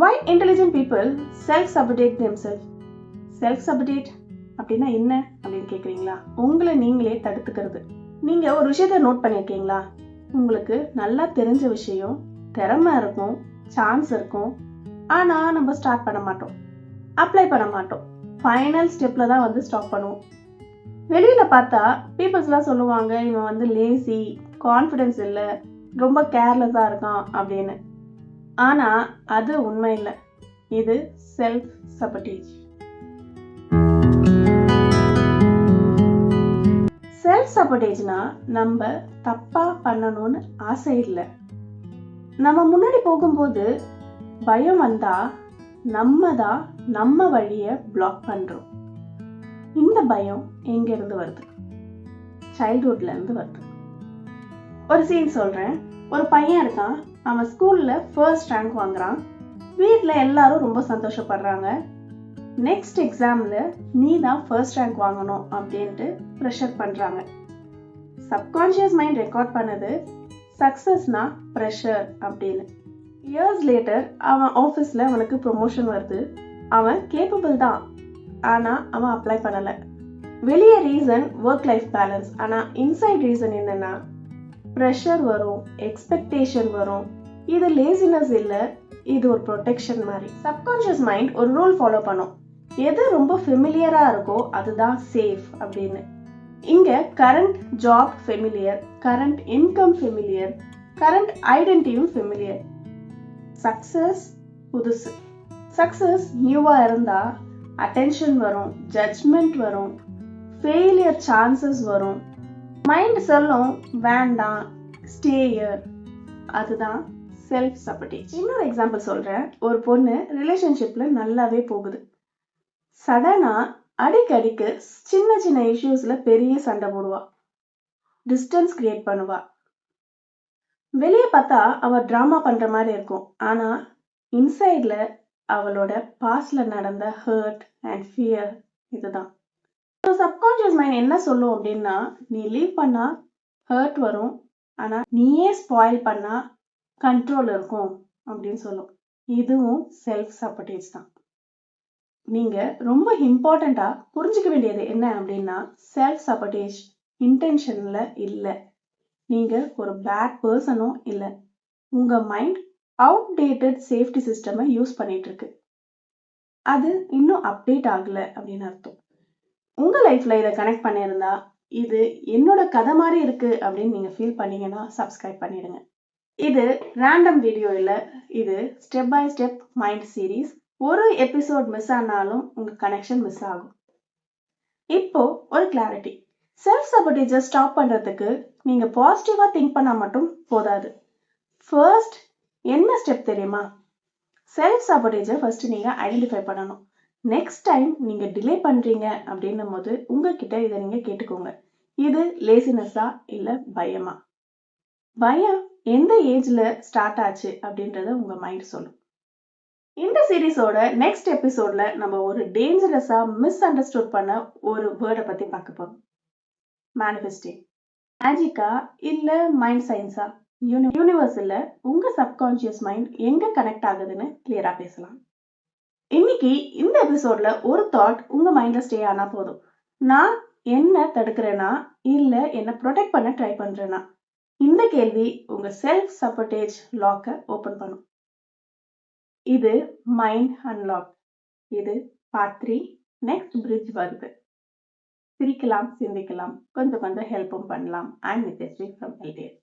Why intelligent people self-sabotage themselves? Self-sabotage அப்படின்னா என்ன அப்படின்னு கேட்குறீங்களா? உங்களை நீங்களே தடுத்துக்கிறது. நீங்கள் ஒரு விஷயத்தை நோட் பண்ணியிருக்கீங்களா? உங்களுக்கு நல்லா தெரிஞ்ச விஷயம், திறமை இருக்கும், சான்ஸ் இருக்கும், ஆனால் நம்ம ஸ்டார்ட் பண்ண மாட்டோம், அப்ளை பண்ண மாட்டோம், ஃபைனல் ஸ்டெப்பில் தான் ஸ்டாப் பண்ணுவோம். வெளியில் பார்த்தா பீப்புள்ஸ்லாம் சொல்லுவாங்க, இவன் லேசி, கான்ஃபிடென்ஸ் இல்லை, ரொம்ப கேர்லெஸ்ஸாக இருக்கான் அப்படின்னு. ஆனால் அது உண்மை இல்லை. இது செல்ஃப் சபோட்டேஜ். செல்ஃப் சபோட்டேஜ்னா நம்ம தப்பா பண்ணணும்னு ஆசை இல்லை. நம்ம முன்னாடி போகும்போது பயம் வந்தா நம்ம தான் நம்ம வழியை பிளாக் பண்றோம். இந்த பயம் எங்க இருந்து வருது? சைல்ட்ஹுட்ல இருந்து வருது. ஒரு சீன் சொல்றேன். ஒரு பையன் இருக்கான். அவன் ஸ்கூல்ல ஃபர்ஸ்ட் ரேங்க் வாங்குறான். வீட்டில் எல்லாரும் ரொம்ப சந்தோஷப்படுறாங்க. நெக்ஸ்ட் எக்ஸாம்ல நீ தான் ஃபர்ஸ்ட் ரேங்க் வாங்கணும் அப்படின்ட்டு ப்ரெஷர் பண்றாங்க. சப்கான்ஷியஸ் மைண்ட் ரெக்கார்ட் பண்ணது சக்சஸ்னா ப்ரெஷர் அப்படின்னு. இயர்ஸ் லேட்டர் அவன் ஆஃபீஸ்ல அவனுக்கு ப்ரொமோஷன் வருது. அவன் கேப்பபிள் தான், ஆனா அவன் அப்ளை பண்ணல. வெளியே ரீசன் ஒர்க் லைஃப் பேலன்ஸ், ஆனா இன்சைட் ரீசன் என்னன்னா ப்ரெஷர் வரும், எக்ஸ்பெக்டேஷன் வரும். இது லேசினஸ் இல்லை, இது ஒரு ப்ரொடெக்ஷன் மாதிரி. சப்கான்ஷியஸ் மைண்ட் ஒரு ரூல் ஃபாலோ பண்ணும். எது ரொம்ப ஃபெமிலியரா இருக்கோ அதுதான் சேஃப் அப்படின்னு. இங்க current job familiar, current income familiar, current ஐடென்டிட்டியும் ஃபெமிலியர். சக்சஸ் புதுசு. சக்சஸ் நியூவா இருந்தா அட்டென்ஷன் வரும், ஜட்ஜ்மெண்ட் வரும், ஃபெயிலியர் சான்சஸ் வரும். மைண்ட் சொல்லும் வேண்டாம், ஸ்டேயர். அதுதான் செல்ஃப் சபோட்டேஜ். இன்னொரு எக்ஸாம்பிள் சொல்றேன். ஒரு பொண்ணு ரிலேஷன்ஷிப்ல நல்லாவே போகுது. சடனா அடிக்கடிக்கு சின்ன சின்ன இஷ்யூஸ்ல பெரிய சண்டை போடுவா, டிஸ்டன்ஸ் கிரியேட் பண்ணுவா. வெளியே பார்த்தா அவ டிராமா பண்ற மாதிரி இருக்கும், ஆனா இன்சைட்ல அவளோட பாஸ்ட்ல நடந்த ஹர்ட் அண்ட் ஃபியர் இதுதான். சப்கான்ஷியஸ் மைண்ட் என்ன சொல்லும் அப்படின்னா, நீ லீவ் பண்ணா ஹர்ட் வரும், ஆனா நீயே ஸ்பாயில் பண்ணா கண்ட்ரோல் இருக்கும் அப்படின்னு சொல்லும். இதுவும் செல்ஃப் சபோட்டேஜ் தான். நீங்க ரொம்ப இம்பார்ட்டண்டா புரிஞ்சுக்க வேண்டியது என்ன அப்படின்னா, செல்ஃப் சபோட்டேஜ் இன்டென்ஷன்ல இல்லை. நீங்க ஒரு பேட் பர்சனும் இல்லை. உங்க மைண்ட் அவுடேட்டட் சேஃப்டி சிஸ்டமை யூஸ் பண்ணிட்டு இருக்கு. அது இன்னும் அப்டேட் ஆகல அப்படின்னு அர்த்தம். உங்க லைஃப்ல இதை கனெக்ட் பண்ணியிருந்தா, இது என்னோட கதை மாதிரி இருக்கு அப்படின்னு நீங்க ஃபீல் பண்ணீங்கன்னா சப்ஸ்கிரைப் பண்ணிடுங்க. இது ரேண்டம் வீடியோ இல்லை, இது step by step mind series. ஒரு எபிசோட் மிஸ் ஆனாலும் உங்க கனெக்ஷன் மிஸ் ஆகும். இப்போ ஒரு கிளாரிட்டி. செல்ஃப் சபோட்டேஜை ஸ்டாப் பண்றதுக்கு நீங்க பாசிட்டிவா திங்க் பண்ணா மட்டும் போதாது. ஃபர்ஸ்ட் என்ன ஸ்டெப் தெரியுமா? செல்ஃப் சபோட்டேஜை ஃபர்ஸ்ட் நீங்க ஐடென்டிஃபை பண்ணணும். நெக்ஸ்ட் டைம் நீங்க டிலே பண்றீங்க அப்படின்னும் போது உங்ககிட்ட இதை நீங்க கேட்டுக்கோங்க. இது லேசினஸா இல்ல பயமா? பயம் எந்த ஏஜ்ல ஸ்டார்ட் ஆச்சு அப்படின்றத உங்க மைண்ட் சொல்லும். இந்த சீரீஸோட நெக்ஸ்ட் எபிசோட்ல நம்ம ஒரு டேஞ்சரஸா மிஸ் அண்டர்ஸ்டுட் பண்ண ஒரு வேர்டை பத்தி பார்க்க போறோம். மேனிஃபெஸ்டிங். மேஜிக்கா இல்ல மைண்ட் சயின்ஸா? யூனிவர்ஸ்ல உங்க சப்கான்ஷியஸ் மைண்ட் எங்க கனெக்ட் ஆகுதுன்னு கிளியரா பேசலாம். இன்னைக்கு இந்த எபிசோட்ல ஒரு தாட் உங்க மைண்ட்ல ஸ்டே ஆனா போதும். நான் என்ன தடுக்கிறேனா இல்ல என்ன ப்ரொடெக்ட் பண்ண ட்ரை பண்றேனா? இந்த கேள்வி உங்க செல்ஃப் சபோட்டேஜ் லாக்க ஓபன் பண்ணும். இது மைண்ட் அன்லாக். இது பார்ட் 3. நெக்ஸ்ட் பிரிட்ஜ் வருது. சிரிக்கலாம், சிந்திக்கலாம், கொஞ்சம் ஹெல்ப்பும் பண்ணலாம். ஐ அம் நித்யஸ்ரீ ஃப்ரம் LTS.